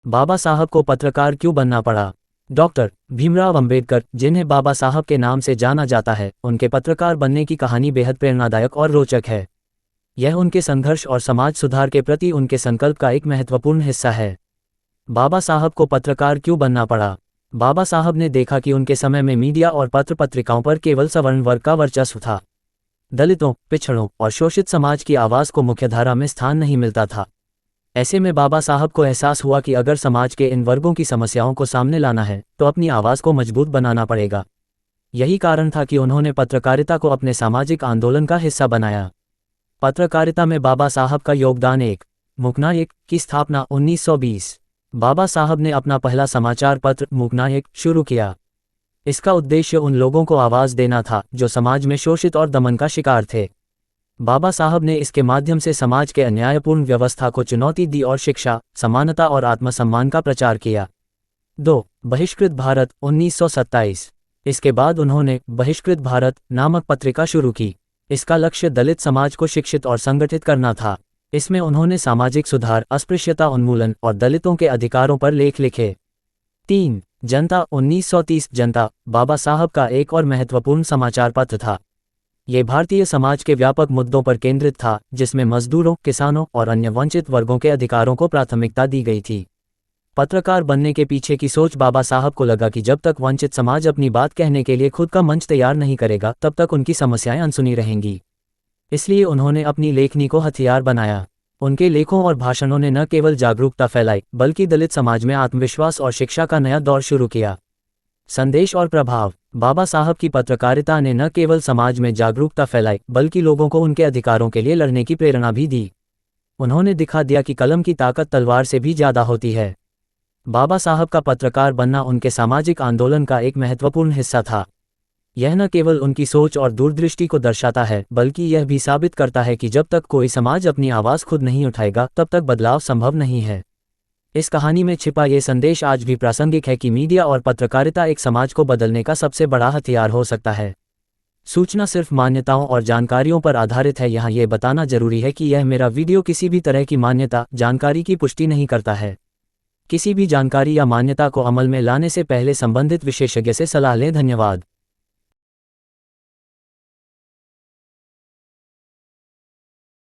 बाबा साहब को पत्रकार क्यों बनना पड़ा? डॉक्टर भीमराव अंबेडकर, जिन्हें बाबा साहब के नाम से जाना जाता है, उनके पत्रकार बनने की कहानी बेहद प्रेरणादायक और रोचक है। यह उनके संघर्ष और समाज सुधार के प्रति उनके संकल्प का एक महत्वपूर्ण हिस्सा है। बाबा साहब को पत्रकार क्यों बनना पड़ा? बाबा साहब ने देखा कि उनके समय में मीडिया और पत्र पत्रिकाओं पर केवल सवर्ण वर्ग का वर्चस्व था। दलितों, पिछड़ों और शोषित समाज की आवाज़ को मुख्यधारा में स्थान नहीं मिलता था। ऐसे में बाबा साहब को एहसास हुआ कि अगर समाज के इन वर्गों की समस्याओं को सामने लाना है तो अपनी आवाज़ को मजबूत बनाना पड़ेगा। यही कारण था कि उन्होंने पत्रकारिता को अपने सामाजिक आंदोलन का हिस्सा बनाया। पत्रकारिता में बाबा साहब का योगदान। एक मूकनायक की स्थापना 1920। बाबा साहब ने अपना पहला समाचार पत्र मूकनायक शुरू किया। इसका उद्देश्य उन लोगों को आवाज़ देना था जो समाज में शोषित और दमन का शिकार थे। बाबा साहब ने इसके माध्यम से समाज के अन्यायपूर्ण व्यवस्था को चुनौती दी और शिक्षा, समानता और आत्मसम्मान का प्रचार किया। 2. बहिष्कृत भारत 1927। इसके बाद उन्होंने बहिष्कृत भारत नामक पत्रिका शुरू की। इसका लक्ष्य दलित समाज को शिक्षित और संगठित करना था। इसमें उन्होंने सामाजिक सुधार, अस्पृश्यता उन्मूलन और दलितों के अधिकारों पर लेख लिखे। 3. जनता 1930। जनता बाबा साहब का एक और महत्वपूर्ण समाचार पत्र था। ये भारतीय समाज के व्यापक मुद्दों पर केंद्रित था, जिसमें मजदूरों, किसानों और अन्य वंचित वर्गों के अधिकारों को प्राथमिकता दी गई थी। पत्रकार बनने के पीछे की सोच, बाबा साहब को लगा कि जब तक वंचित समाज अपनी बात कहने के लिए खुद का मंच तैयार नहीं करेगा, तब तक उनकी समस्याएं अनसुनी रहेंगी। इसलिए उन्होंने अपनी लेखनी को हथियार बनाया। उनके लेखों और भाषणों ने न केवल जागरूकता फैलाई, बल्कि दलित समाज में आत्मविश्वास और शिक्षा का नया दौर शुरू किया। संदेश और प्रभाव। बाबा साहब की पत्रकारिता ने न केवल समाज में जागरूकता फैलाई, बल्कि लोगों को उनके अधिकारों के लिए लड़ने की प्रेरणा भी दी। उन्होंने दिखा दिया कि कलम की ताकत तलवार से भी ज़्यादा होती है। बाबा साहब का पत्रकार बनना उनके सामाजिक आंदोलन का एक महत्वपूर्ण हिस्सा था। यह न केवल उनकी सोच और दूरदृष्टि को दर्शाता है, बल्कि यह भी साबित करता है कि जब तक कोई समाज अपनी आवाज़ खुद नहीं उठाएगा, तब तक बदलाव संभव नहीं है। इस कहानी में छिपा ये संदेश आज भी प्रासंगिक है कि मीडिया और पत्रकारिता एक समाज को बदलने का सबसे बड़ा हथियार हो सकता है। सूचना सिर्फ मान्यताओं और जानकारियों पर आधारित है। यहाँ ये बताना जरूरी है कि यह मेरा वीडियो किसी भी तरह की मान्यता, जानकारी की पुष्टि नहीं करता है। किसी भी जानकारी या मान्यता को अमल में लाने से पहले संबंधित विशेषज्ञ से सलाह लें। धन्यवाद।